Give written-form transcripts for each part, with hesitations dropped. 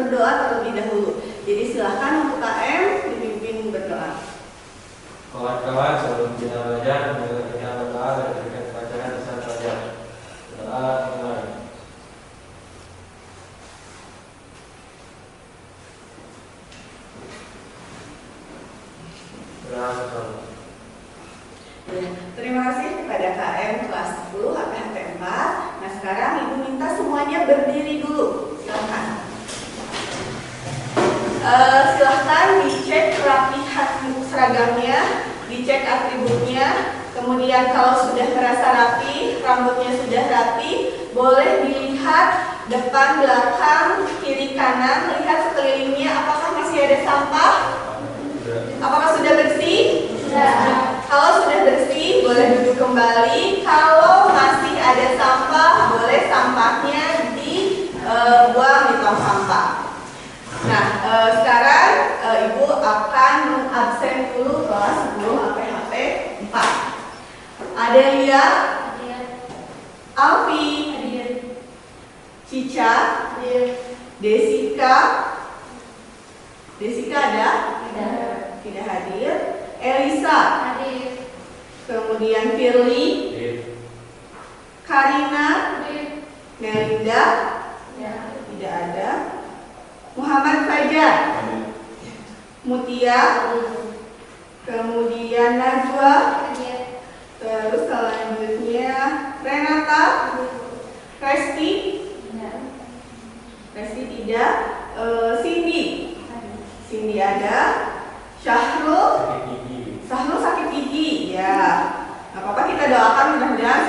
berdoa terlebih dahulu. Jadi silahkan untuk KM dipimpin berdoa. Kawan-kawan, sebelum kita belajar, kita berdoa dan berikan pelajaran di saat belajar. Doa dimulai. Ya, terima kasih kepada KM kelas 10 HPHT 4. Nah sekarang Ibu minta semuanya berdiri dulu. Silahkan. Silahkan dicek kerapihan seragamnya, dicek atributnya. Kemudian kalau sudah merasa rapi, rambutnya sudah rapi, boleh dilihat depan, belakang, kiri, kanan, lihat sekelilingnya apakah masih ada sampah. Apakah sudah bersih? Sudah. Kalau sudah bersih, boleh duduk kembali. Kalau masih ada sampah, boleh sampahnya dibuang di tong sampah. Nah, sekarang Ibu akan mengabsen dulu kelas 10 HPHT 4. Adelia, Alfi, Cica, Desika. Desika ada? Tidak hadir. Elisa, kemudian Firly, Karina, Melinda, tidak ada. Muhammad Fajar, Mutia, kemudian Najwa, terus selanjutnya Renata, Resti, tidak, Cindy ada, Syahrul sakit gigi, ya. Gak apa-apa, kita doakan mudah-mudahan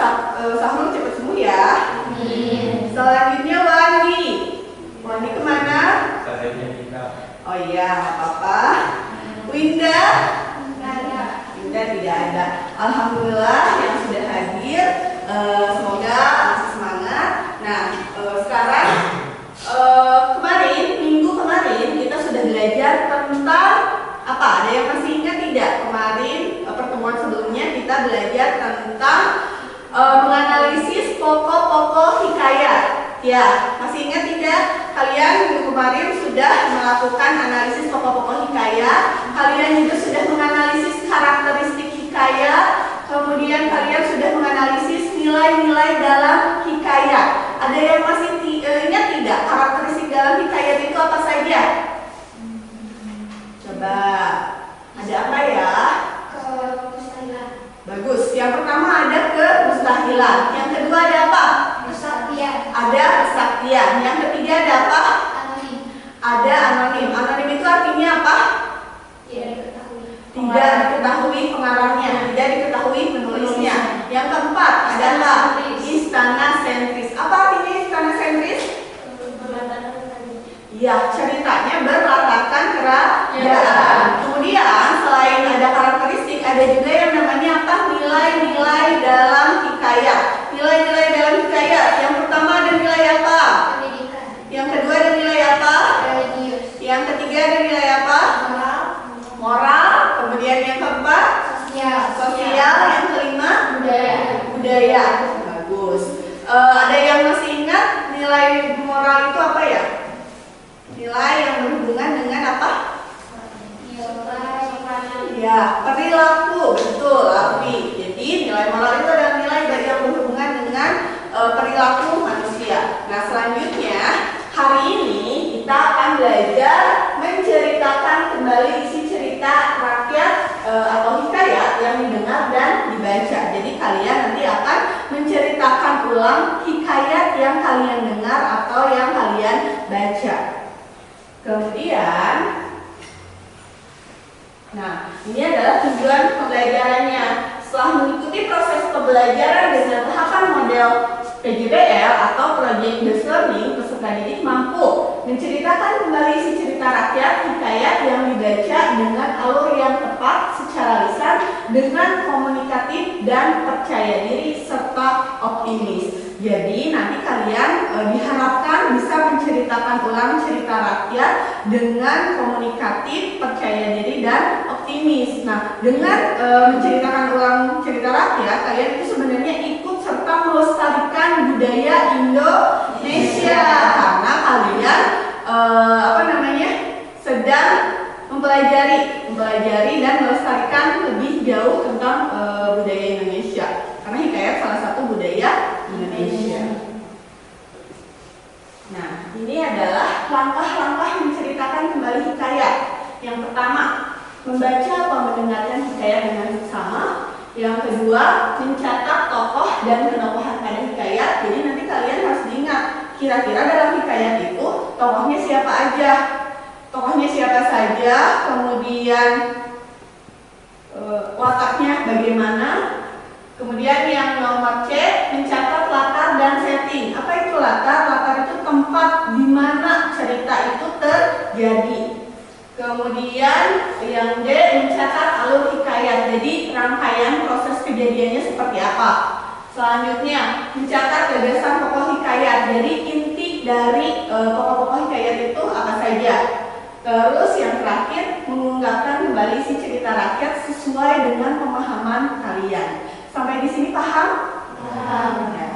Syahrul cepat sembuh ya. Selanjutnya Wandi kemana? Oh iya, gak apa-apa. Winda tidak ada. Alhamdulillah yang sudah hadir. Semoga masih semangat. Nah, sekarang minggu kemarin kita sudah belajar tentang apa? Ada yang masih ingat tidak? Kemarin pertemuan sebelumnya kita belajar tentang menganalisis pokok-pokok hikayat. Ya, masih ingat tidak? Kalian minggu kemarin sudah melakukan analisis pokok-pokok hikayat. Kalian juga sudah menganalisis karakteristik hikayat. Kemudian kalian sudah menganalisis nilai-nilai dalam hikayat. Ada yang masih ingat tidak? Karakteristik dalam hikayat itu apa saja? Coba, ada apa ya? Kemustahilan. Bagus. Yang pertama ada kemustahilan. Yang kedua ada apa? Kesaktian. Ada kesaktian. Yang ketiga ada apa? Anonim. Ada anonim. Anonim itu artinya apa? Tidak diketahui pengarangnya, tidak diketahui penulisnya. Yang keempat adalah istana sentris. Apa artinya istana sentris? Ya, ceritanya berlatarkan kerajaan. Kemudian selain ada karakteristik, ada juga yang namanya apa? Nilai-nilai dalam hikayat. Nilai-nilai dalam hikayat. Yang pertama ada nilai apa? Pendidikan. Yang kedua ada nilai apa? Religius. Yang ketiga ada nilai apa? Moral. Kemudian yang keempat? Sosial. Yang kelima? Budaya. Bagus. Ada yang masih ingat nilai moral itu apa ya? Nilai yang berhubungan dengan apa? Ya, perilaku. Betul, Alfi. Jadi nilai moral itu adalah nilai yang berhubungan dengan perilaku manusia. Nah, selanjutnya hari ini kita akan belajar menceritakan kembali isi cerita rakyat atau hikayat yang didengar dan dibaca. Jadi kalian nanti akan menceritakan ulang hikayat yang kalian dengar atau yang kalian baca. Kemudian, nah ini adalah tujuan pembelajarannya. Setelah mengikuti proses pembelajaran dengan tahapan model PJBL atau Project Based Learning, peserta didik mampu menceritakan kembali isi cerita rakyat hikayat yang dibaca dengan alur yang tepat secara lisan, dengan komunikatif dan percaya diri serta optimis. Jadi nanti kalian diharapkan bisa menceritakan ulang cerita rakyat dengan komunikatif, percaya diri dan optimis. Nah, dengan menceritakan ulang cerita rakyat, kalian itu sebenarnya ikut serta melestarikan budaya Indonesia karena kalian jauh tentang budaya Indonesia, karena hikayat salah satu budaya Indonesia. Nah, ini adalah langkah-langkah menceritakan kembali hikayat. Yang pertama, membaca atau mendengarkan hikayat dengan seksama. Yang kedua, mencatat tokoh dan penokohan pada hikayat. Jadi nanti kalian harus diingat, kira-kira dalam hikayat itu tokohnya siapa aja, tokohnya siapa saja, kemudian wataknya bagaimana. Kemudian yang nomor C, mencatat latar dan setting. Apa itu latar? Latar itu tempat di mana cerita itu terjadi. Kemudian yang D, mencatat alur hikayat. Jadi rangkaian proses kejadiannya seperti apa. Selanjutnya, mencatat gagasan pokok hikayat. Jadi inti dari pokok-pokok hikayat itu apa saja. Terus yang terakhir, mengungkapkan kembali si cerita rakyat sesuai dengan pemahaman kalian. Sampai di sini paham? Paham. Ya.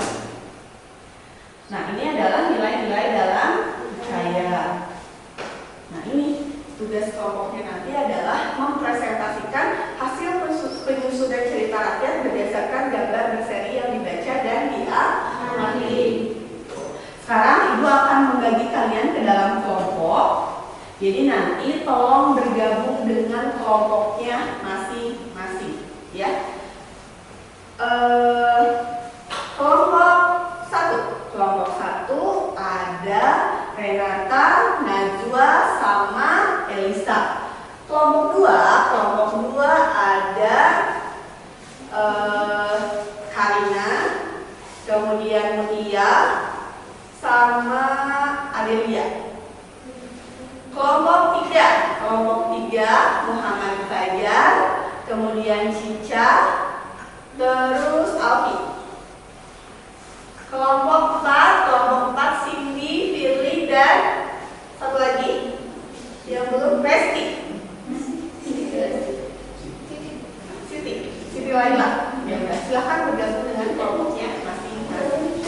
Nah, ini adalah nilai-nilai dalam hikayat. Nah, ini tugas kelompoknya nanti adalah mempresentasikan hasil penyusunan cerita rakyat berdasarkan gambar berseri yang dibaca dan diamati. Sekarang Ibu akan membagi kalian ke dalam kelompok. Jadi nanti tolong bergabung dengan kelompoknya masing-masing, ya. Kelompok 1 ada Renata, Najwa, sama Elisa. Kelompok 2 ada Karina, kemudian Mutia, sama Adelia. Kelompok 3 Muhammad Fajar, kemudian Cica, terus Alfi. Kelompok 4 Cindy, Firly, dan satu lagi yang belum, Resti. Siti Laila. Ya udah, silahkan bergabung dengan kelompoknya masing-masing.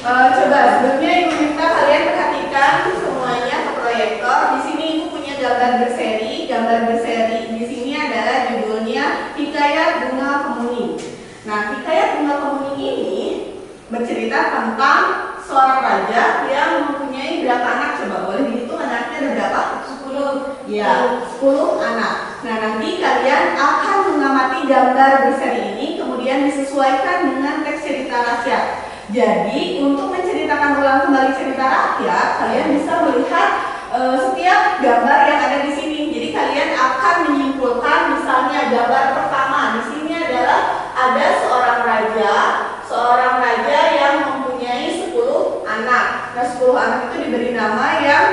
Coba sebelumnya Ibu minta kalian perhatikan semuanya ke proyektor. Di sini Ibu punya gambar berseri. Gambar berseri di sini adalah judulnya Hikayat Bunga Kemuning. Nah, Hikayat Bunga Kemuning ini bercerita tentang seorang raja yang mempunyai berapa anak? Coba boleh dihitung anaknya ada berapa? 10. Ya, 10 anak. Nah, nanti kalian akan mengamati gambar berseri ini, kemudian disesuaikan dengan teks cerita rakyat. Jadi untuk menceritakan ulang kembali cerita rakyat, kalian bisa melihat setiap gambar yang ada di sini. Jadi kalian akan menyimpulkan, misalnya gambar pertama di sini adalah ada seorang raja yang mempunyai 10 anak. Nah, 10 anak itu diberi nama yang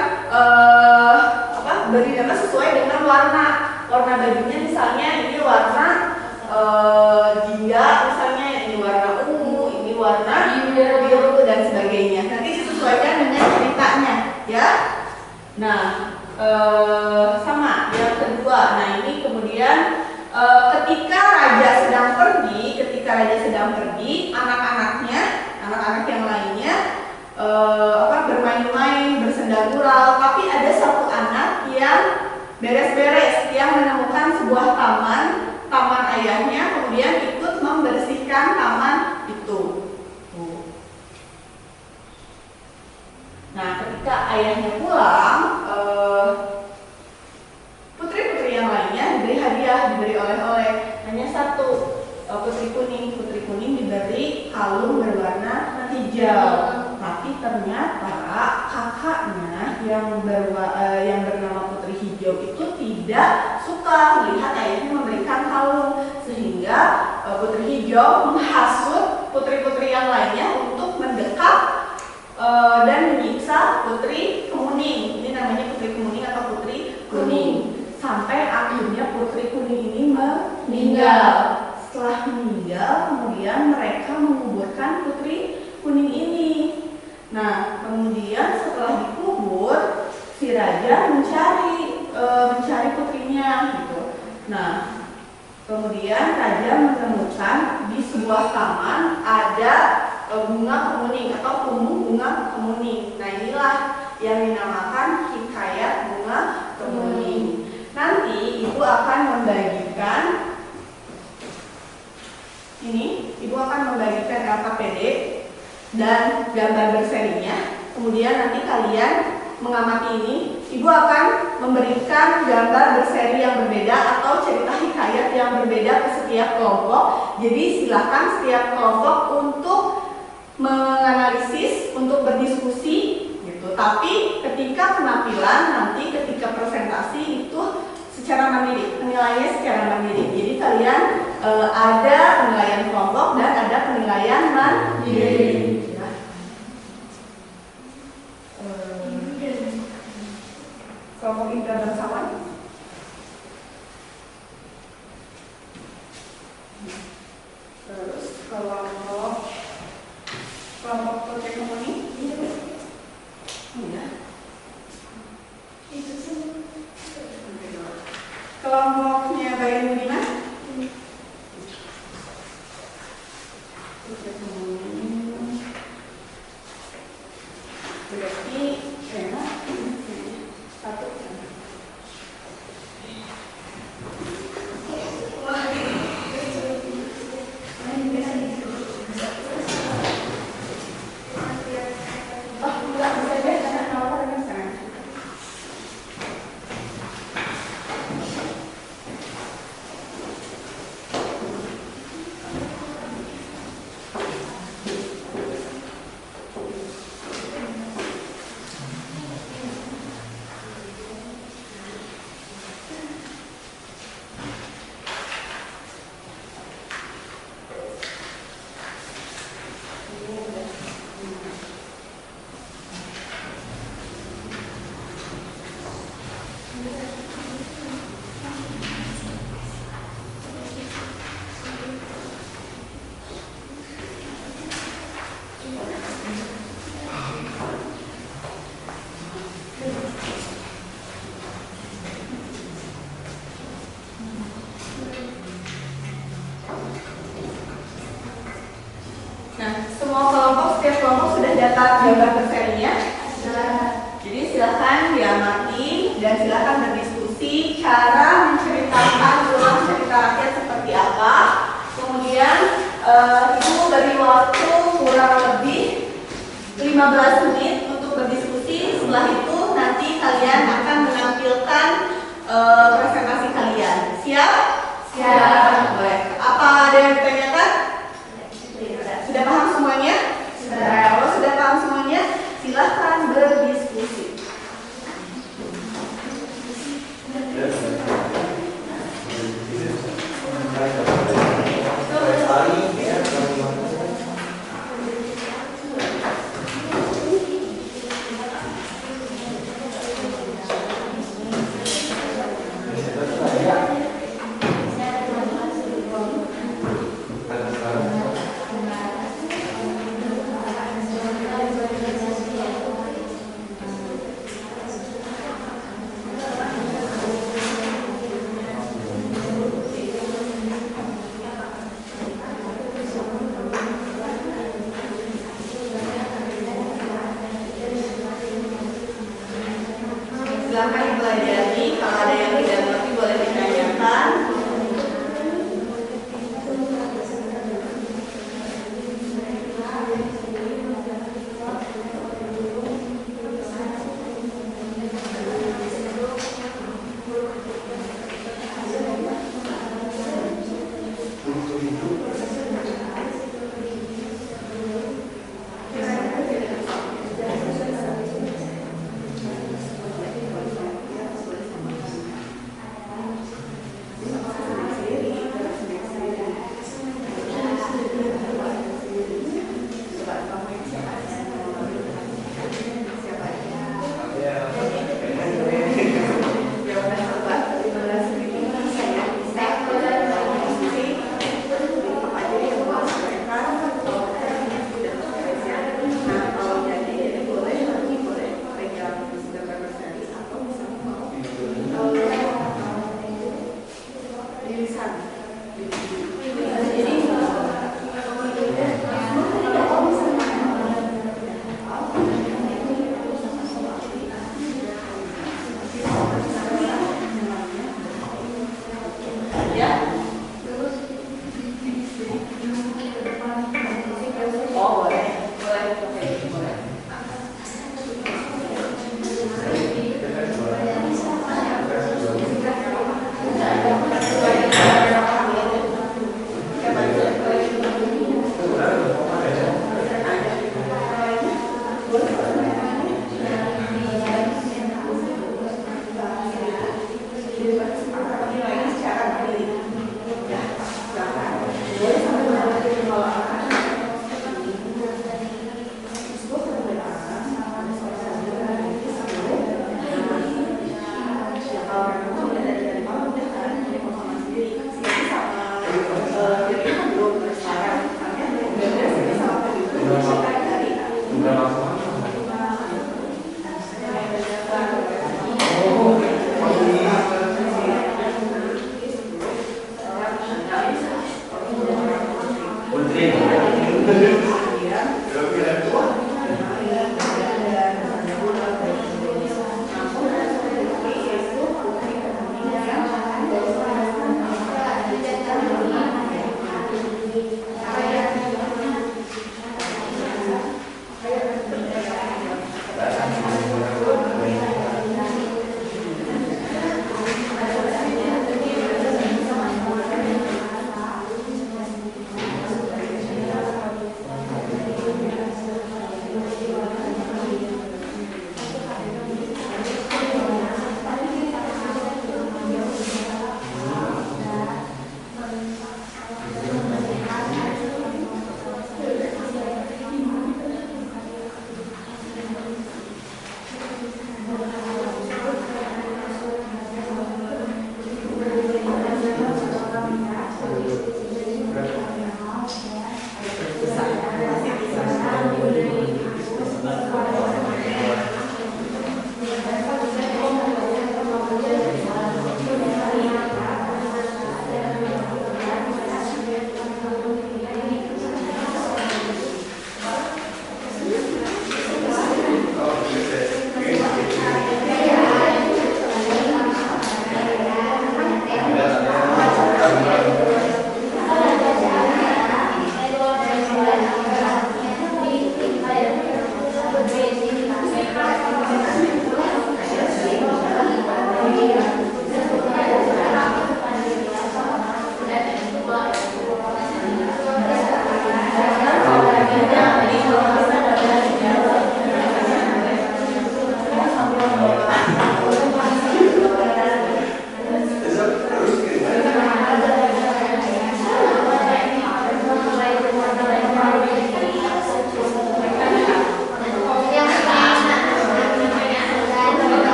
beri nama sesuai dengan warna bajunya. Misalnya ini warna jingga, misalnya ini warna ungu, ini warna biru dan sebagainya. Nanti disesuaikan dengan ceritanya, ya. Nah, sama yang kedua. Nah, ini kemudian ketika raja sedang pergi, anak-anak yang lainnya bermain-main, bersenda gurau, tapi ada satu anak yang beres-beres, yang menemukan sebuah taman ayahnya, kemudian ikut membersihkan taman itu. hadiah, diberi oleh-oleh. Hanya satu, putri kuning. Putri kuning diberi kalung berwarna hijau. Tapi ternyata kakaknya yang bernama Putri Hijau itu tidak suka melihat ayahnya memberikan kalung, sehingga Putri Hijau menghasut putri-putri yang lainnya untuk mendekat dan menyiksa Putri Kemuning. Ini namanya Putri Kemuning atau Putri Kuning. Sampai akhirnya Putri Kuning ini meninggal. Setelah meninggal, kemudian mereka menguburkan Putri Kuning ini. Nah, kemudian setelah dikubur, si raja mencari putrinya gitu. Nah, kemudian raja menemukan di sebuah taman ada bunga kemuning atau tumbuh bunga kemuning. Nah, inilah yang dinamakan hikayat bunga kemuning. Nanti ibu akan membagikan LKPD dan gambar berserinya. Kemudian nanti kalian mengamati ini, ibu akan memberikan gambar berseri yang berbeda atau cerita hikayat yang berbeda ke setiap kelompok. Jadi silakan setiap kelompok untuk menganalisis, untuk berdiskusi gitu. Tapi ketika penampilan nanti ketika presentasi itu secara mandiri, penilaiannya secara mandiri. Jadi kalian ada penilaian kelompok dan ada penilaian mandiri. Kelompok Indra Bangsawan. Terus kelompok Putri Kemuning. Iya. Itu sih. Kelompoknya Bayan Budiman. Putri Kemuning. Berarti enak. Satu. Setiap kelompok sudah dapat gambar berserinya. Jadi silakan diamati dan silakan berdiskusi cara menceritakan ulang cerita rakyat seperti apa. Kemudian ibu beri waktu kurang lebih 15 menit untuk berdiskusi. Setelah itu nanti kalian akan menampilkan presentasi kalian. Siap? Siap. Baik. Apa ada yang ditanyakan? Sudah paham semuanya? Kalau sudah paham semuanya, silahkan berdiskusi. Ya. Oh, boleh. Boleh. Oke, boleh.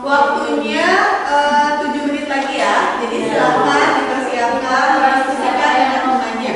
Waktunya 7 menit lagi ya. Jadi silakan dipersiapkan diskusikan dengan temannya.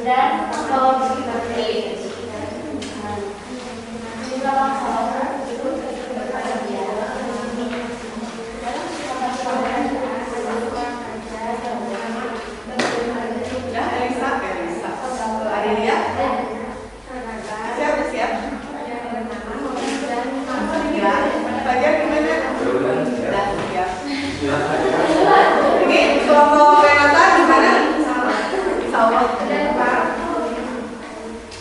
dan kalau berpilih Udah, Elisa, Adelia, siap. Ya, Fajar gimana? Udah, siap. Ini kelompok Renata gimana? Sama.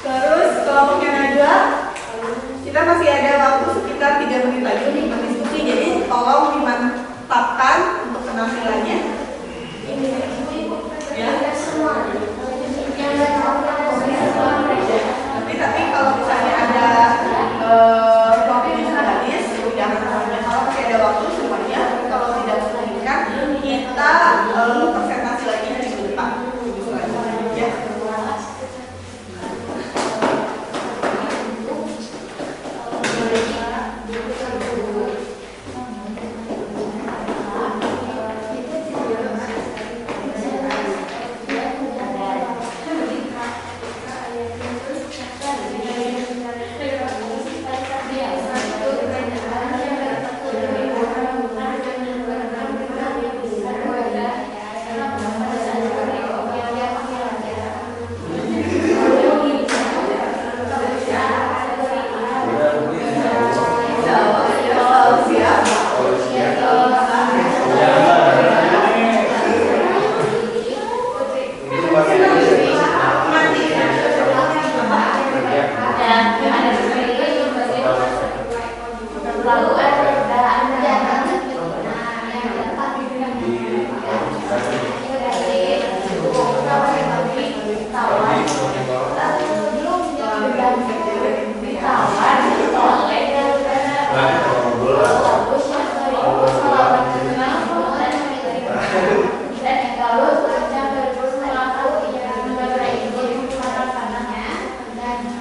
Terus kelompoknya Najwa, kita masih ada waktu sekitar 3 menit lagi untuk berdiskusi. Jadi tolong dimantapkan untuk penampilannya. Ya. Tapi kalau misalnya ada waktunya sudah habis, jangan semuanya. Kalau masih ada waktu semuanya, kalau tidak memungkinkan kita presentasi lagi di minggu depan. Ya.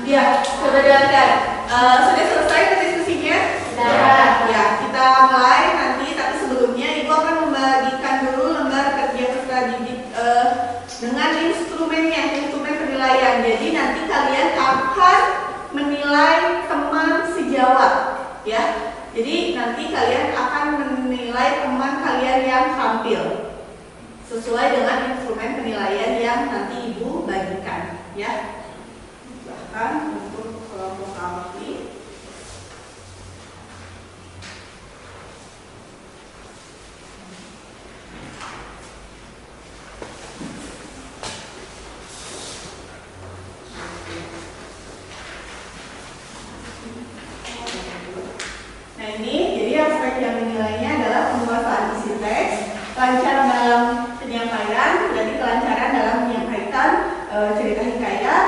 Ya, coba dengarkan. Sudah selesai diskusinya? Sudah. Ya, kita mulai nanti. Tapi sebelumnya Ibu akan membagikan dulu lembar kerja peserta didik dengan instrumennya, instrumen penilaian. Jadi nanti kalian akan menilai teman sejawat, ya. Jadi nanti kalian akan menilai teman kalian yang tampil sesuai dengan instrumen penilaian yang nanti Ibu bagikan, ya. Bahkan untuk kelompok kami nah ini, jadi aspek yang dinilainya adalah penguasaan isi teks, lancar dalam penyampaian, jadi kelancaran dalam menyampaikan cerita hikayat,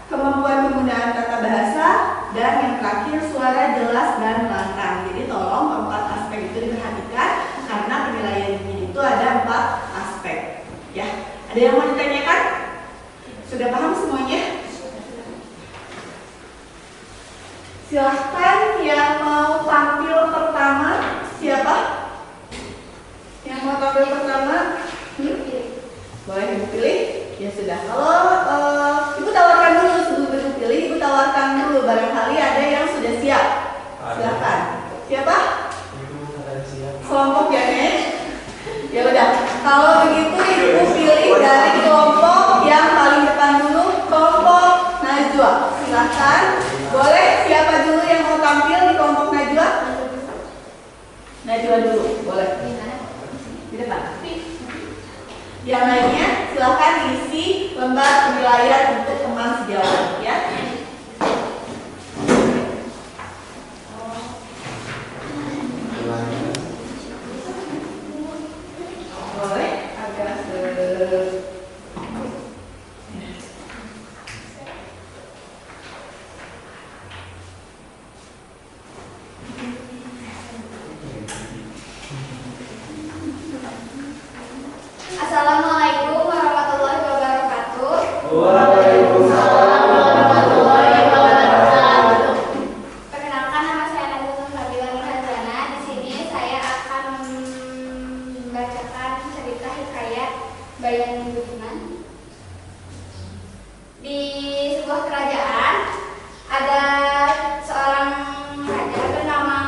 kemampuan penggunaan tata bahasa, dan yang terakhir suara jelas dan lantang. Jadi tolong keempat aspek itu diperhatikan karena penilaiannya itu ada 4 aspek. Ya, ada yang mau ditanyakan? Sudah paham semuanya? Silahkan yang mau tampil pertama. Siapa? Yang mau tampil pertama? Boleh Ibu pilih? Ya sudah. Kalau Ibu tawarkan dulu sebelum Ibu pilih, Ibu tawarkan dulu. Barangkali ada yang sudah siap. Silahkan. Siapa? Kelompok ya, Nek? Ya udah. Kalau begitu Ibu pilih dari kelompok yang paling depan dulu, kelompok Najwa. Silahkan. Boleh siapa dulu yang mau tampil di kelompok Najwa? Najwa dulu, boleh. Di depan. Yang lainnya silahkan isi lembar penilaian untuk teman sejawat, ya. Boleh agak Assalamualaikum warahmatullahi wabarakatuh. Waalaikumsalam warahmatullahi wabarakatuh. Perkenalkan, nama saya Najwa Nabila Nurhazana. Di sini saya akan membaca kisah hikayat Bayan Budiman. Di sebuah kerajaan ada seorang raja bernama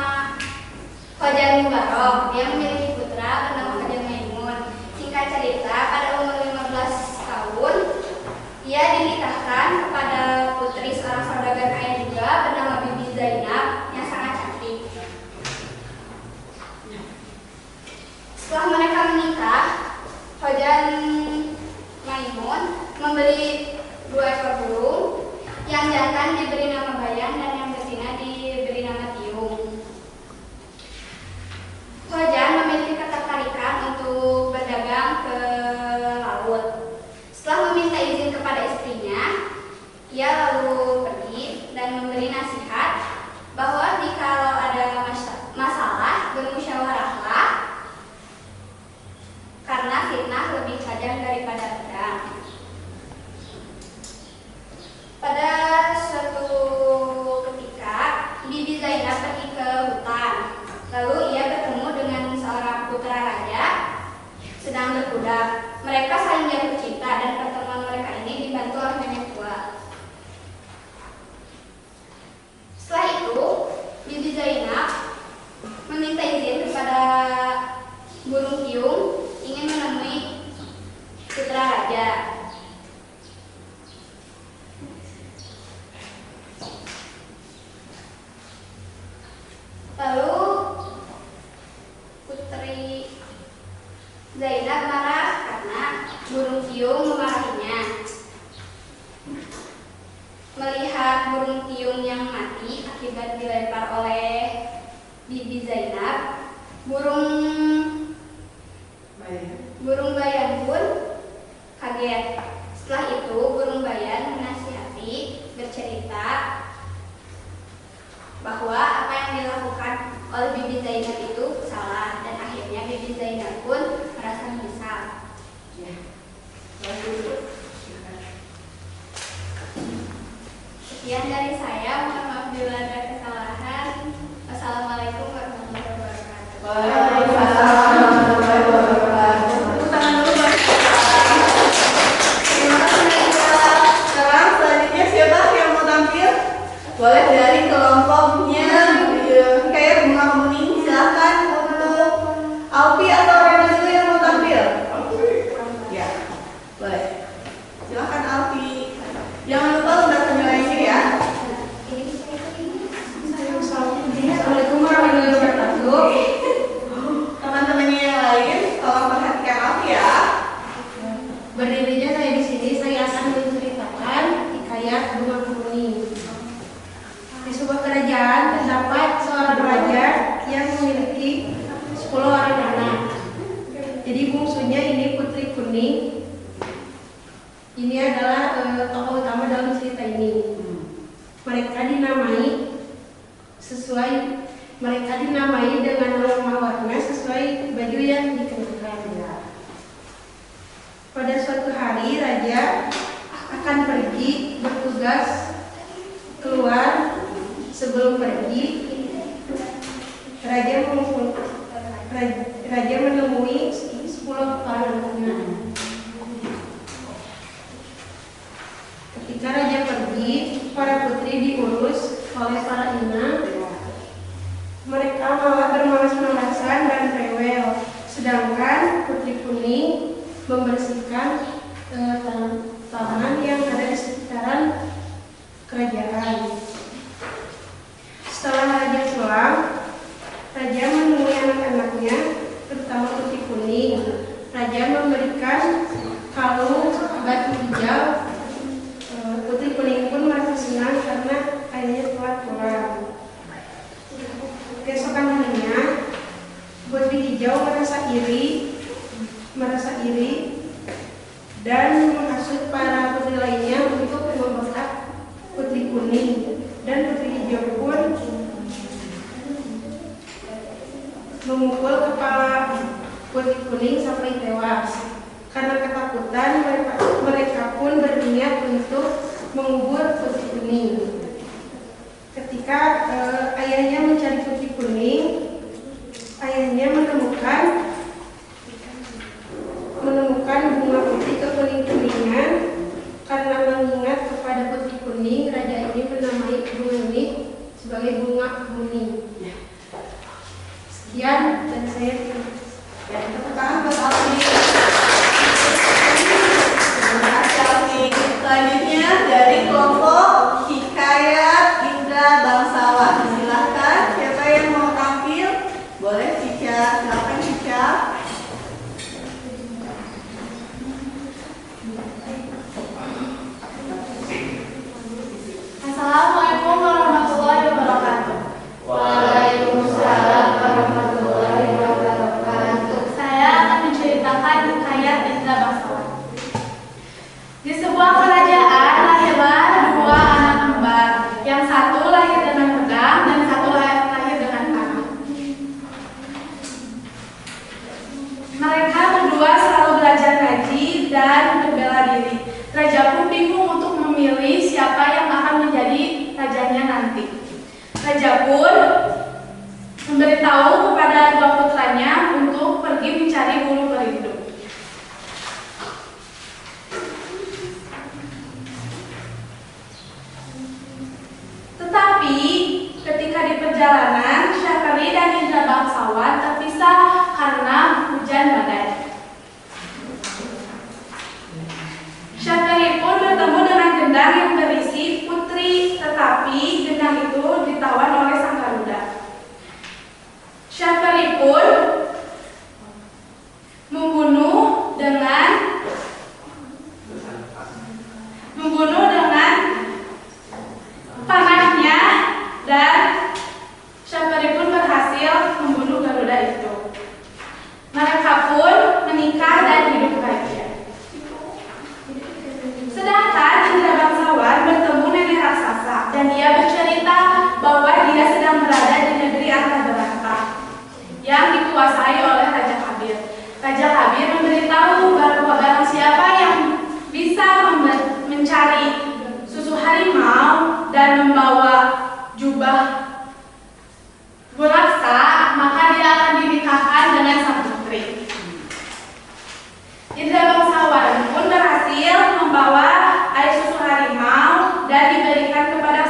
Khoja Mubarok. Dia memiliki putra bernama Khoja Maimun. Singkat cerita, pada umur 15 tahun ia dinikahkan kepada putri seorang saudagar kaya juga bernama Bibi Zainab yang sangat cantik. Setelah mereka menikah, Khoja Maimun membeli 2 ekor burung. Yang jantan diberi nama Bayan dan yang betina diberi nama Tiung. Khoja memiliki ketertarikan untuk berdagang ke laut. Setelah meminta izin kepada istrinya, ia lalu pergi dan memberi nasihat bahwa jikalau ada masalah, bermusyawarahlah, karena fitnah lebih tajam daripada pedang. Pada suatu ketika, Bibi Zainab pergi ke hutan. Lalu ia bertemu dengan seorang putra raja sedang berkuda. Mereka saling jatuh cinta dan pertemuan mereka ini dibantu oleh nenek tua. Setelah itu, Bibi Zainab meminta izin kepada burung Tiung ingin menemui putra raja. Lalu putri Zainab marah karena burung Tiung memarahinya. Melihat burung Tiung yang mati akibat dilempar oleh Bibi Zainab, burung Bayan pun kaget. Setelah itu burung Bayan menasihati, bercerita bahwa apa yang dilakukan oleh Bibi Zainab itu salah, dan akhirnya Bibi Zainab pun merasa menyesal. Sekian dari saya, mohon maaf bila ada kesalahan. Wassalamualaikum warahmatullahi wabarakatuh. Waalaikumsalam warahmatullahi wabarakatuh. Tepuk tangan dulu buat terima kasih Kak. Sekarang selanjutnya siapa yang mau tampil? Boleh dari kelompoknya kayak bunga kuning. Silahkan untuk Alfi atau Rena dulu yang mau tampil. Ya, boleh. Silahkan Alfi. Jangan lupa membaca nilainya ya. Assalamualaikum warahmatullahi wabarakatuh. Teman-temannya yang lain, tolong perhatikan Alfi ya. Berdirinya saya di sini, saya akan menceritakan hikayat bunga kuning. Di sebuah kerajaan terdapat seorang raja yang memiliki 10 orang anak. Jadi bungsunya ini Putri Kuning. Ini adalah tokoh utama dalam cerita ini. Mereka dinamai dengan nama warna sesuai baju yang dikenakan. Pada suatu hari raja akan pergi bertugas keluar. Sebelum pergi, raja menemui 10 orang anaknya. Ketika raja pergi, para putri diurus oleh para inang. Mereka malah bermalas-malasan dan rewel, sedangkan Putri Kuning membersihkan taman yang ada di sekitaran kerajaan. Setelah raja pulang, raja menemui anak-anaknya, terutama Putri Kuning. Raja memberikan kalung batu hijau. Putri Kuning pun merasa senang karena ayahnya telah pulang. Keesokan harinya, Putri Hijau merasa iri dan menghasut para putri lainnya untuk membekap Putri Kuning, dan Putri Hijau pun memukul kepala Putri Kuning sampai tewas. Karena ketakutan, mereka pun berniat untuk mengubur Putri Kuning. Ketika ayahnya mencari Putri Kuning, ayahnya menemukan menemukan bunga putih kekuning-kuningan. Karena mengingat kepada putih kuning, raja ini menamai bunga ini sebagai bunga kuning. Sekian dan saya Tepuk tangan buat Alfi. Terima kasih Alfi. Selanjutnya dari kelompok Hikayat Indra Bangsawan. Silahkan, siapa yang mau tampil? Boleh Cica, silakan Cica. Assalamualaikum warahmatullahi wabarakatuh. Waalaikumsalam warahmatullahi wabarakatuh. Saya akan menceritakan hikayat Indra Bangsawan. Di sebuah kerajaan lahirlah dua anak kembar. Yang satu lahir dengan pedang dan satu lahir dengan panah. Mereka berdua selalu belajar ngaji dan berbela diri. Raja pun bingung untuk memilih siapa yang akan menjadi rajanya nanti. Raja pun memberitahu kepada dua putranya untuk pergi mencari bulu perindu. Tetapi ketika di perjalanan, Syafari dan Indra Bangsawan terpisah karena hujan badai. Syafari pun bertemu dengan gendang yang berisi putri, tetapi gendang itu ditawan oleh sang Garuda. Syafari pun membunuh dengan panahnya dan Syafari pun berhasil membunuh Garuda itu. Mereka pun menikah dan hidup bahagia. Sedangkan Indra Bangsawan bertemu nenek raksasa dan dia bercerita bahwa dia sedang berada di negeri Arta-Beranta yang dikuasai oleh Raja Kabir. Raja Kabir memberitahu bahwa barang siapa yang bisa mencari susu harimau dan membawa jubah buraksa, maka dia akan dinikahkan dengan sang putri. Indra Bangsawan pun berhasil membawa air susu harimau dan diberikan kepada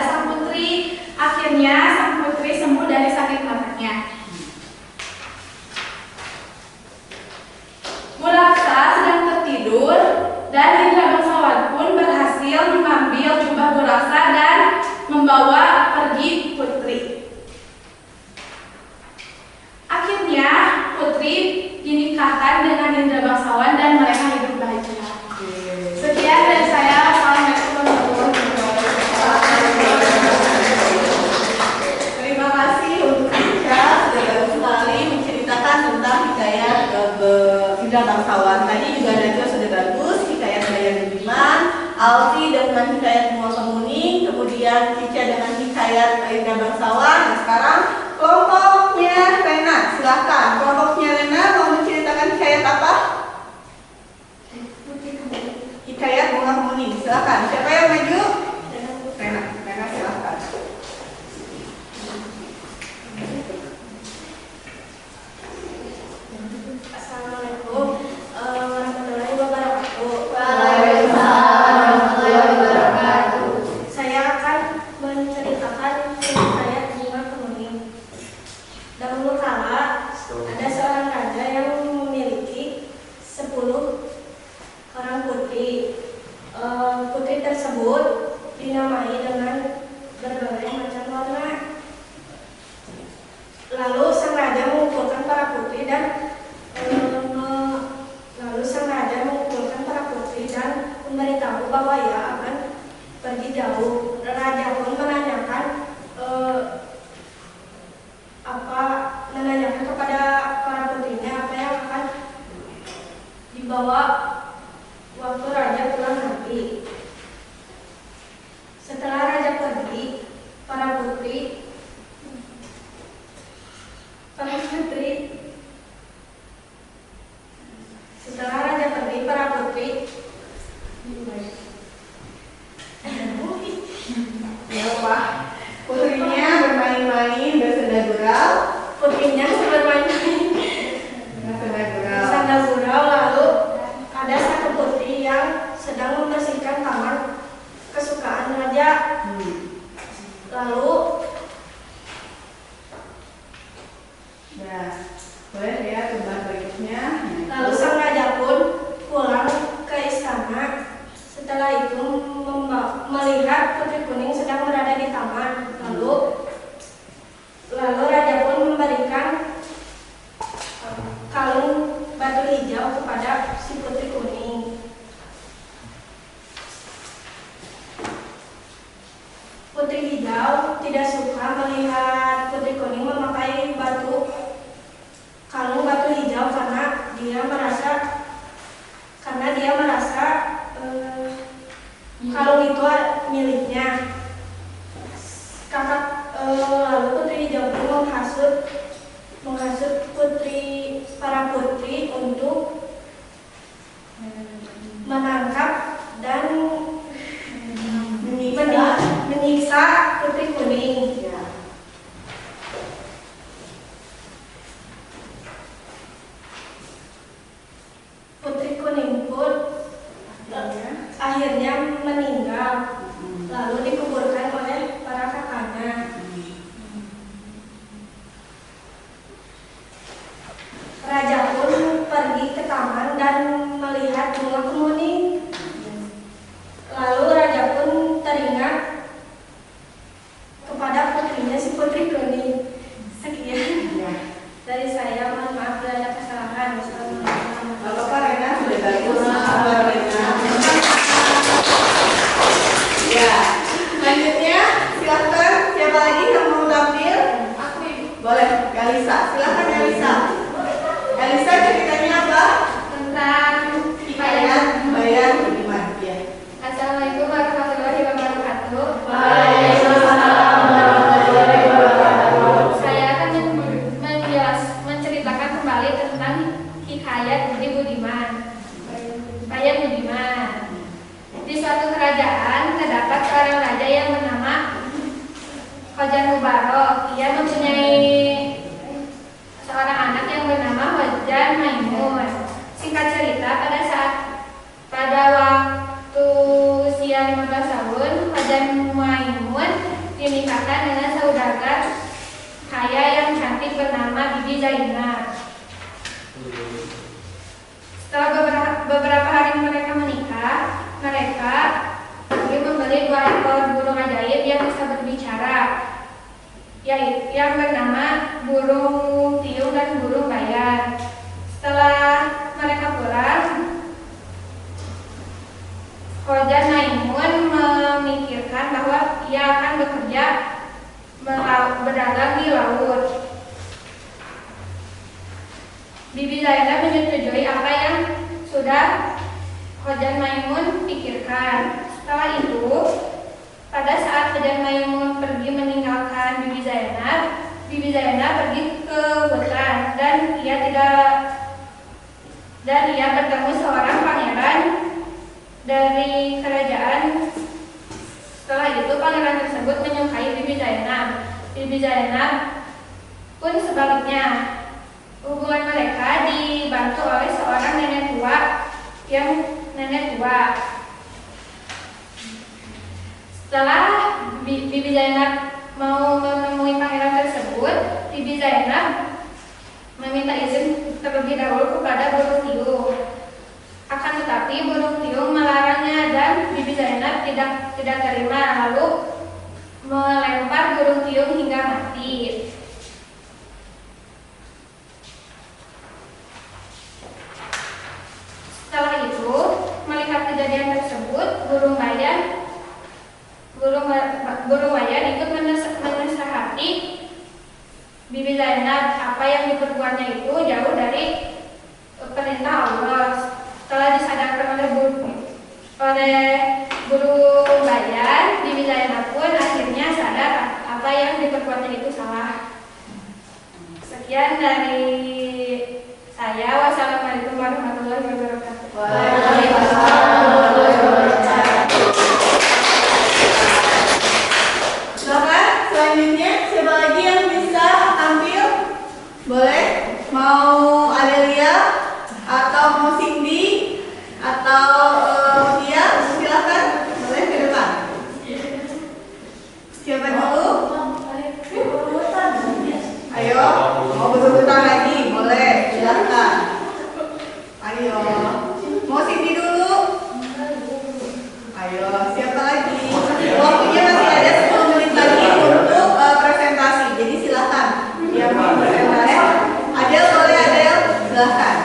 sang putri. Akhirnya sang putri sembuh dari sakit matanya. Buraksa sedang tertidur dan Indra Bangsawan pun berhasil mengambil jubah buraksa dan membawa pergi putri. Akhirnya putri dinikahkan dengan Indra Bangsawan dan mereka hidup bahagia. Sekian dari saya. Assalamualaikum warahmatullahi wabarakatuh. Terima kasih untuk Cica, sudah bagus sekali menceritakan tentang hikayat Indra Bangsawan. Tadi juga Najwa sudah bagus, hikayat Bayan Budiman, Alfi dengan hikayat Bunga Kemuning, kemudian Cica dengan hikayat Indra Bangsawan. Nah, sekarang kelompoknya Rena, silahkan. Kelompoknya Rena mau menceritakan hikayat apa? Hikayat Bunga Kemuning, silahkan. Siapa yang maju? Rena silahkan. Assalamualaikum warahmatullahi wabarakatuh. Waalaikumsalam warahmatullahi wabarakatuh. Saya akan menceritakan hikayat Bunga Kemuning. Dahulu kala ada seorang raja yang memiliki 10 orang putri. Putri tersebut dinamai dengan berbagai macam warna. Lalu sang raja mengumpulkan para putri dan memberitahu bahwa ia akan pergi jauh. Raja pun menanyakan kepada para putrinya apa yang akan dibawa waktu raja pulang nanti. Setelah raja pergi, para putri Ya Pak, putrinya bermain-main bersenda gurau. Putrinya bermain-main Bersenda gurau. bersanda gurau, hijau kepada si putri kuning. Putri hijau tidak suka melihat putri kuning memakai kalung batu hijau karena dia merasa kalung itu miliknya. Lalu putri hijau itu menghasut para putri untuk menangkap dan menyiksa putri kuning. Putri kuning pun akhirnya meninggal, lalu dikuburkan oleh para kakaknya. Raja pun pergi ke taman dan melihat bunga kemuning. Lalu raja pun teringat kepada putrinya si putri kuning. Sekian dari saya, mohon maaf bila ada kesalahan. Bapak Rena sudah bagus. Ya, selanjutnya silakan siapa lagi yang mau tampil? Aku ini. Boleh, Galisa. Silakan Galisa. Galisa ceritanya apa? Tentang Hikayat Bayan Budiman. Ya. Assalamualaikum warahmatullahi wabarakatuh. Saya akan menceritakan kembali tentang hikayat Budi Budiman. Bayan Budiman. Di suatu kerajaan terdapat seorang raja yang bernama Hojan Mubarok. Ia mempunyai seorang anak yang bernama Hojan Maimun. Singkat cerita, pada waktu usia 15 tahun, Hojan Maimun dinikahkan dengan saudagar kaya yang cantik bernama Bibi Zainab. Setelah beberapa hari mereka menikah, mereka pergi membeli 2 ekor burung ajaib yang bisa berbicara, yaitu yang bernama burung tiung dan burung bayan. Setelah mereka pulang, Hojan Maimun memikirkan bahwa ia akan bekerja berdagang di laut. Bibi Zainab menyetujui apa yang sudah Hojan Maimun pikirkan. Setelah itu, pada saat Hojan Maimun pergi meninggalkan Bibi Zainab pergi ke hutan dan ia bertemu seorang pangeran dari kerajaan. Setelah itu pangeran tersebut menyukai Bibi Zainab. Bibi Zainab pun sebaliknya. Hubungan mereka dibantu oleh seorang nenek tua. Setelah Bibi Zainab mau menemui pangeran tersebut, Bibi Zainab meminta izin terlebih dahulu kepada burung tiung. Akan tetapi burung tiung melarangnya dan Bibi Zainab tidak terima, lalu melempar burung tiung hingga mati. Setelah itu, melihat kejadian tersebut, burung bayan ikut menasehati Bibi Zainab. Apa yang diperbuatnya itu jauh dari perintah Allah. Setelah disadarkan oleh burung bayan, Bibi Zainab pun akhirnya sadar apa yang diperbuatnya itu salah. Sekian dari saya. Wassalamualaikum warahmatullahi wabarakatuh. Waalaikumsalam warahmatullahi wabarakatuh. Silakan selanjutnya siapa lagi yang bisa tampil? Boleh? Mau Adelia atau mau Cindy atau Tia? Silakan. Boleh ke depan. Siapa dulu? Ayo, mau betul-betul lagi? Boleh, silakan. Ayo, mau Cindy dulu? Ayo, siapa lagi? Waktunya masih ada 10 menit lagi untuk presentasi. Jadi silakan yang mau presentasi. Adel boleh, Adel, silakan.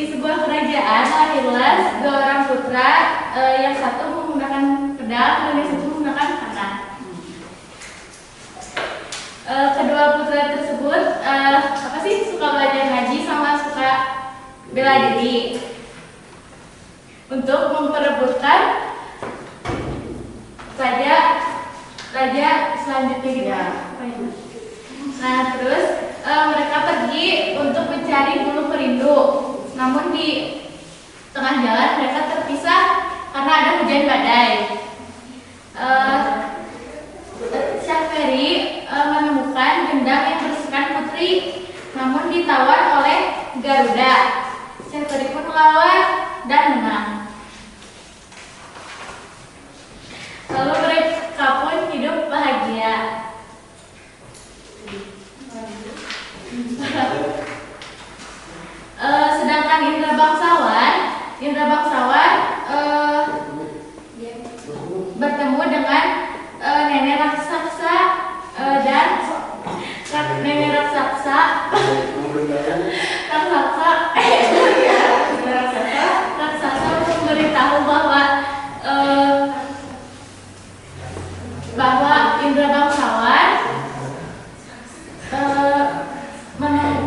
Di sebuah kerajaan lahirlah dua orang putra, yang satu menggunakan pedang dan yang satu menggunakan panah. Kedua putra tersebut suka belajar ngaji sama suka bela diri untuk memperebutkan raja selanjutnya gitu. Nah terus mereka pergi untuk mencari bulu perindu. Namun di tengah jalan mereka terpisah karena ada hujan badai. Syahperi menemukan gendang yang berisikan putri, namun ditawan oleh Garuda. Syahperi pun melawan dan menang. Lalu mereka pun hidup bahagia. Sedangkan Indra bangsawan bertemu dengan nenek raksasa dan nenek raksasa memberitahu bahwa Indra bangsawan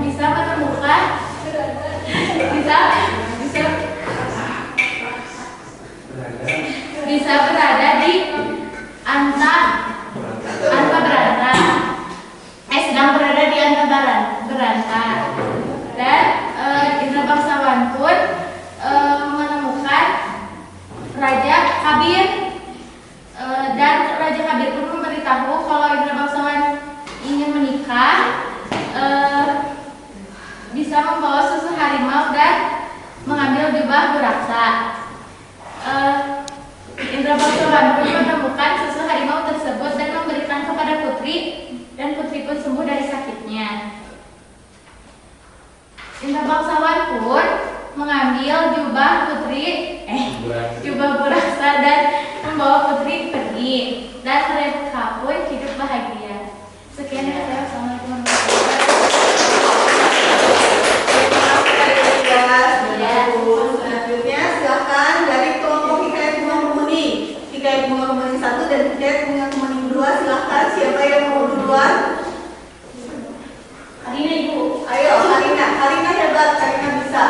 bisa menemukan bisa berada di sedang berada di Anta Baranta, dan Indra bangsawan pun menemukan Raja Kabir, dan Raja Kabir pun memberitahu kalau Indra bangsawan ingin menikah, bisa membawa susu harimau dan mengambil jubah buraksa. Indra bangsawan pun menemukan susu harimau tersebut dan memberikan kepada putri, dan putri pun sembuh dari sakitnya. Indra bangsawan pun mengambil jubah buraksa dan membawa putri pergi, dan mereka pun hidup bahagia. Sekian dari saya. Assalamualaikum warahmatullahi wabarakatuh. Selanjutnya silakan dari kelompok Hikayat Bunga Kemuni. Hikayat Bunga Kemuni 1 dan Hikayat Bunga Kemuni 2. Silakan, siapa yang mau duluan? Harina, Ibu. Ayo, Harina hebat, Harina bisa.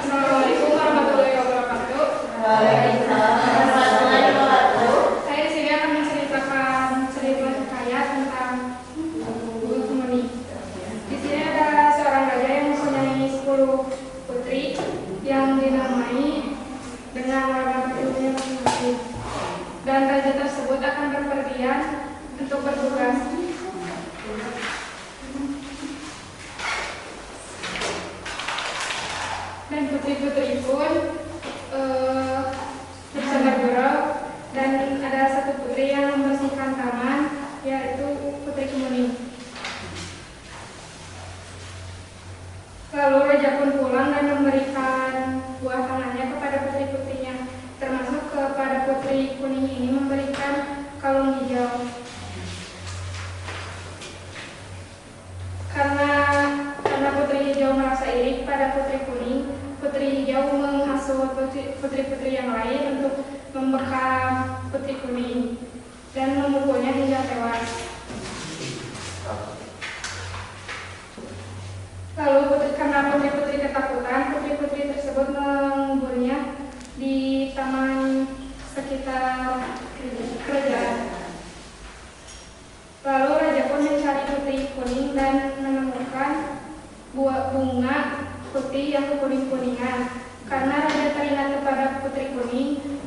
Assalamualaikum warahmatullahi wabarakatuh. Waalaikumsalam warahmatullahi wabarakatuh. Saya di sini akan menceritakan cerita hikayat tentang Bunga Kemuni. Di sini ada seorang raja yang mempunyai 10 putri yang dinamai dengan warna bajunya masing-masing. Dan raja tersebut akan berpergian untuk bertugas. Dan putri-putri pun bersama gurau, dan ada satu putri yang membersihkan taman, yaitu Putri Kemuni. Lalu raja pun pulang dan memberikan buah tangannya kepada putri-putrinya, termasuk kepada Putri Kuning ini memberikan kalung hijau. Karena Putri Hijau merasa iri pada Putri Kuning, Putri Hijau menghasut putri-putri yang lain untuk membekam Putri Kuning dan memukulnya hingga tewas. Lalu karena putri-putri ketakutan, putri-putri tersebut menguburnya di taman sekitar kerajaan. Lalu raja pun mencari Putri Kuning dan menemukan buah bunga putih yang kuning-kuningan. Karena raja teringat kepada Putri Kuning,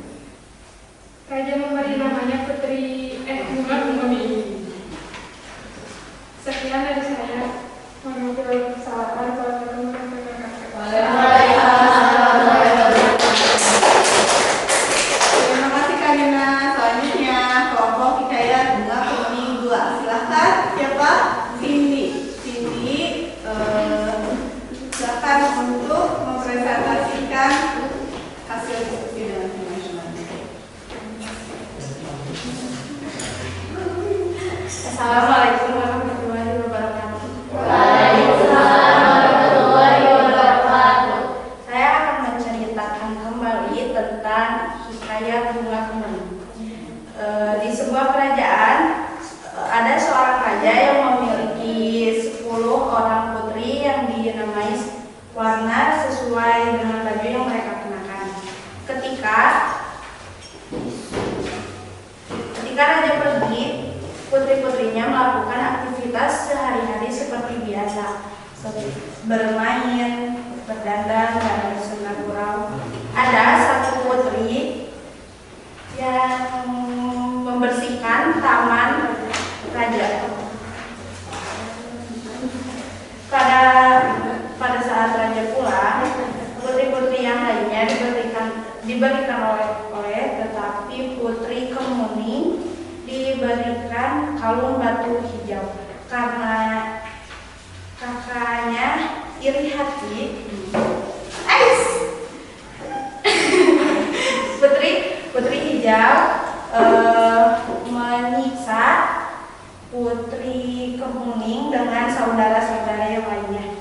raja memberi namanya Bunga Kemuni. Sekian dari saya. Mohon maaf kalau Terima kasih Karina. Selanjutnya kelompok Hikayat Bunga Kemuni 2. Silahkan, siapa? Cindy. Silakan untuk mempresentasikan hasil diskusi dengan teman-teman. Assalamualaikum warahmatullahi wabarakatuh. bermain, berdandan, dan bersenang gurau. Ada satu putri yang membersihkan taman raja. Pada saat raja pulang, putri-putri yang lainnya diberikan oleh, tetapi putri Kemuning diberikan kalung batu hijau karena kakaknya iri hati. Putri hijau menyiksa putri Kemuning dengan saudara-saudara yang lainnya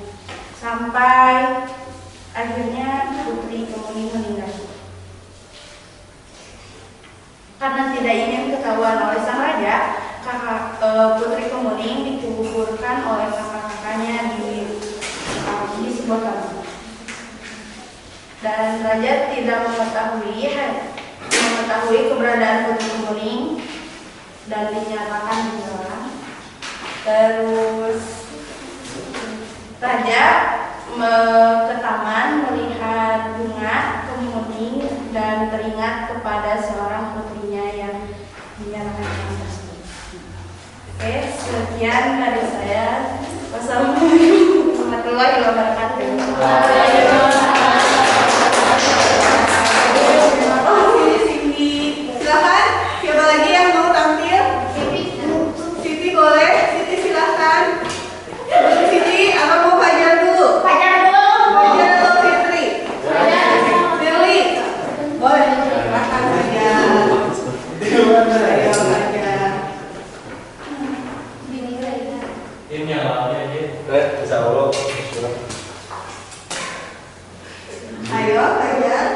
sampai akhirnya putri Kemuning meninggal. Karena tidak ingin ketahuan oleh sang raja, putri Kemuning dikuburkan oleh kakak-kakaknya di sebuah kamar. Dan raja tidak mengetahui keberadaan putri Kemuning dan dinyatakan hilang. Terus raja ke taman melihat bunga Kemuning dan teringat kepada seorang putrinya yang dinyatakan hilang tersebut. Oke, sekian dari saya. Wassalamualaikum warahmatullahi wabarakatuh. Silakan, siapa lagi yang mau tampil? Siti boleh, Siti silakan. Siti, apa mau Fajar dulu? Fajar atau Fitri? Firly, boleh. Silakan Fajar. Ayo Fajar. Ini yang lawannya aja. Bisa Allah. Ayo Fajar.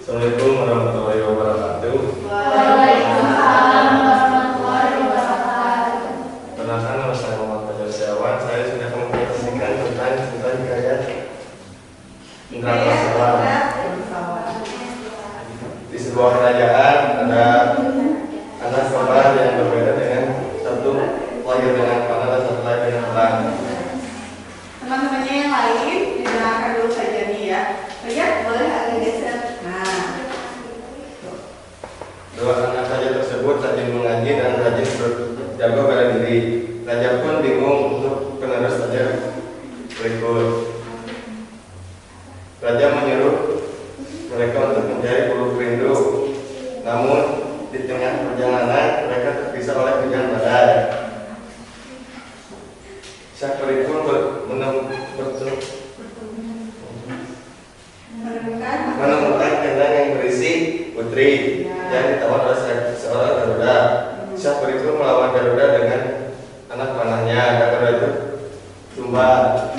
Assalamualaikum warahmatullahi wabarakatuh. Waalaikumsalam warahmatullahi wabarakatuh. Perkenalkan, nama saya Muhammad Fajar Setiawan. Saya sudah mempresentasikan tentang hikayat Indra Bangsawan. Di sebuah kerajaan ada anak kembar yang berbeda dengan satu lahir dengan panah dan satu lahir dengan pedang. Teman-temannya yang lain didengarkan dulu saja nih ya. Fajar boleh agak geser. Nah, Dua anak raja tersebut rajin mengaji dan rajin berjaga bela diri. Raja pun bingung untuk penerus raja berikut. Raja menyuruh mereka untuk mencari bulu perindu. Namun di tengah perjalanan mereka terpisah oleh hujan badai. Syahperi pun menemukan kendang yang berisi putri yang ditawan oleh seorang Garuda. Syahperi pun melawan Garuda dengan anak panahnya. Garuda itu tumbang.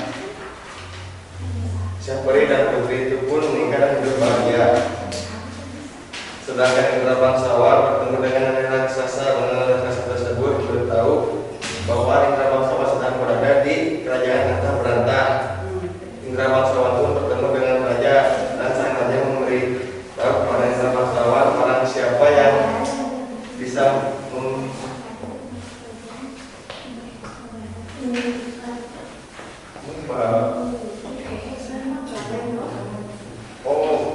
Syahperi dan putri itu pun menikah dan hidup bahagia. Sedangkan Indra Bangsawan bertemu dengan Naga Raksasa. Naga Raksasa tersebut beritahu bahwa Indra Bangsawan sedang berada di kerajaan Antah Berantah. Indra Bangsawan pun bertemu dengan raja dan sang raja memberi tahu kepada Indra Bangsawan orang siapa yang bisa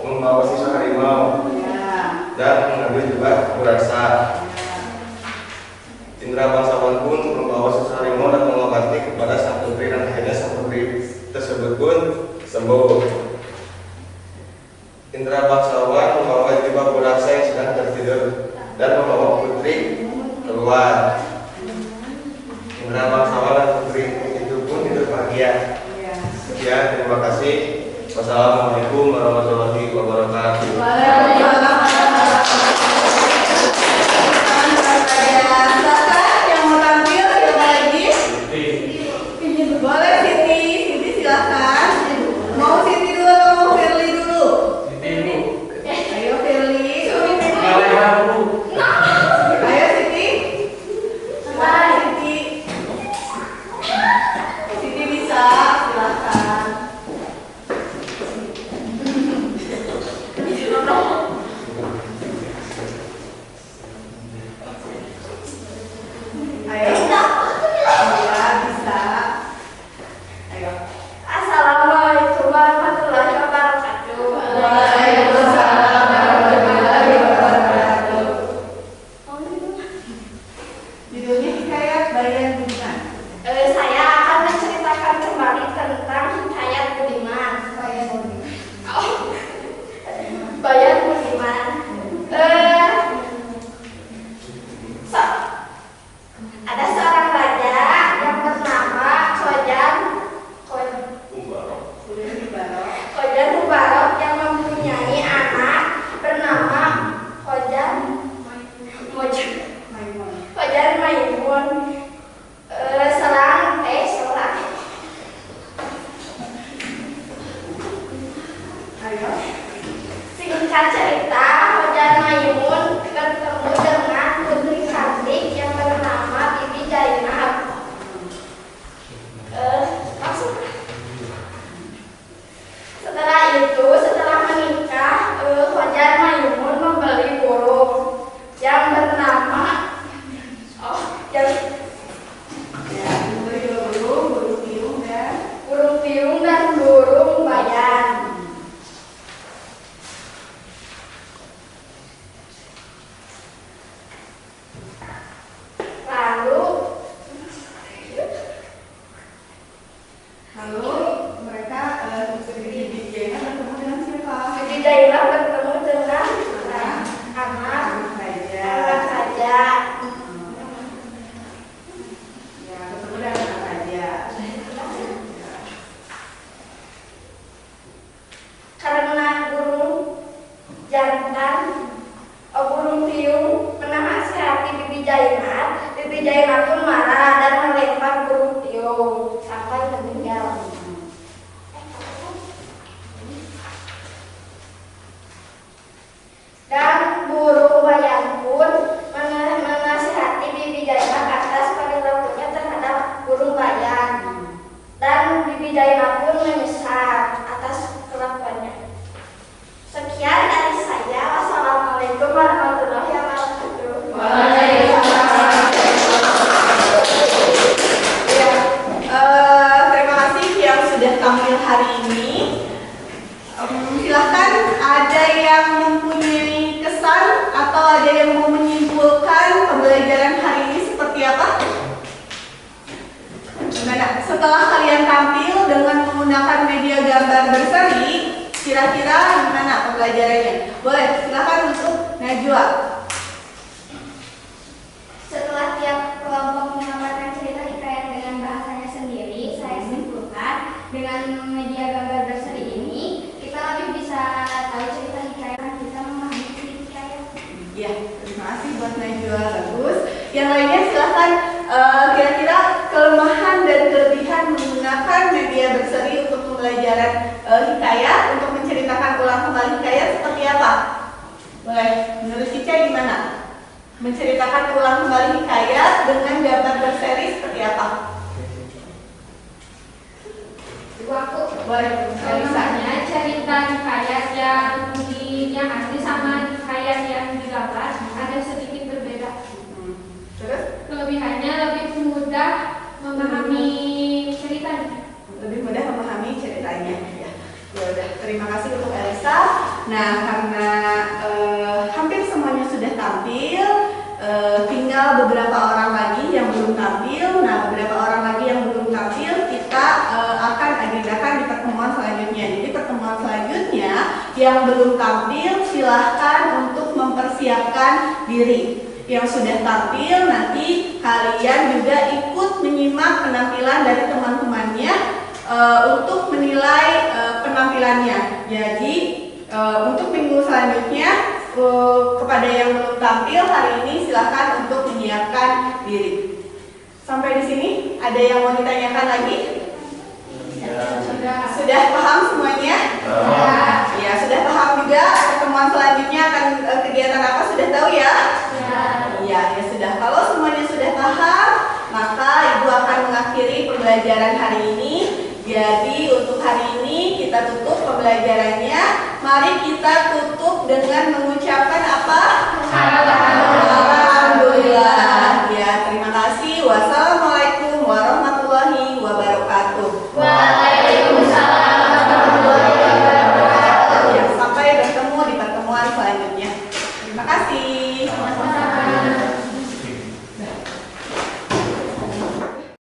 membawa sisa harimau dan mengambil juga kurasa. Indra Bangsawan pun membawa sisa harimau dan mengobati kepada sang putri dan akhirnya sang putri tersebut pun sembuh. Indra Bangsawan membawa jiwa kurasa yang sedang tertidur dan membawa putri keluar. Indra Bangsawan dan putri itu pun hidup bahagia. Sekian, terima kasih. Wassalamualaikum warahmatullahi wabarakatuh. Waalaikumsalam. Silakan yang mau tampil, siapa lagi? Boleh Siti, Siti silakan. Mau Siti dulu atau mau Firly dulu? Ayo Firly. Ayo Siti. Siti bisa, silakan. Bayan Budiman. Saya akan menceritakan kembali tentang Hikayat Budiman. Bayan Budiman. Ada seorang raja yang bernama Khojan Mubarok yang mempunyai anak bernama Khojan Maimun. Singkat cerita, Khojan Maimun bertemu dengan putri cantik yang bernama Bibi Zainab. Setelah menikah, Khojan Maimun membeli burung yang bernama burung piung dan burung bayan. Lalu mereka Bibi Zainab bertemu dengan siapa? Bibi Zainab bertemu dengan anak Raja. raja. Ya, bertemu dengan anak raja. Karena burung jantan, burung piung menasihati Bibi Zainab pun marah dan melempar burung piung sampai meninggal. Dan burung bayan pun menasihati Bibi Zainab atas perilakunya terhadap burung bayan. Dan Bibi Zainab pun menyesal atas kelakuannya. Sekian dari saya. Wassalamualaikum warahmatullahi wabarakatuh. Terima kasih yang sudah tampil hari ini. Silahkan, ada yang mempunyai kesan atau ada yang mau menyimpulkan pembelajaran hari ini seperti apa? Gimana? Setelah kalian tampil dengan menggunakan media gambar berseri, kira-kira gimana pembelajarannya? Boleh, silahkan untuk Najwa. Setelah tiap kelompok mengamalkan cerita hikayat dengan bahasanya sendiri, saya simpulkan dengan media gambar berseri ini kita lebih bisa tahu cerita hikayat dan kita memahami cerita hikayat. Ya, terima kasih buat Najwa, bagus. Yang lainnya silahkan, kira-kira kelemahan dan kelebihan menggunakan media berseri untuk pembelajaran hikayat, untuk menceritakan ulang kembali hikayat seperti apa? Boleh, menurut Cica gimana? Menceritakan ulang kembali hikayat dengan gambar berseri seperti apa? Waktu Boleh, misalnya cerita hikayat yang asli sama hikayat yang digambar ada sedikit berbeda. Terus? Kelebihannya lebih mudah memahami ceritanya. Lebih mudah memahami ceritanya. Ya, udah. Terima kasih untuk Elisa. Nah, karena hampir semuanya sudah tampil, tinggal beberapa orang lagi yang belum tampil. Nah, beberapa orang lagi yang belum tampil kita akan agendakan di pertemuan selanjutnya. Jadi pertemuan selanjutnya yang belum tampil silahkan untuk mempersiapkan diri. Yang sudah tampil nanti kalian juga ikut menyimak penampilan dari teman-temannya untuk menilai penampilannya. Jadi untuk minggu selanjutnya kepada yang belum tampil hari ini silahkan untuk menyiapkan diri. Sampai di sini ada yang mau ditanyakan lagi? Sudah paham semuanya? Ya, sudah paham juga pertemuan selanjutnya akan kegiatan apa, sudah tahu ya? Ya, ya sudah. Kalau semuanya sudah paham, maka Ibu akan mengakhiri pembelajaran hari ini. Jadi untuk hari ini kita tutup pembelajarannya. Mari kita tutup dengan mengucapkan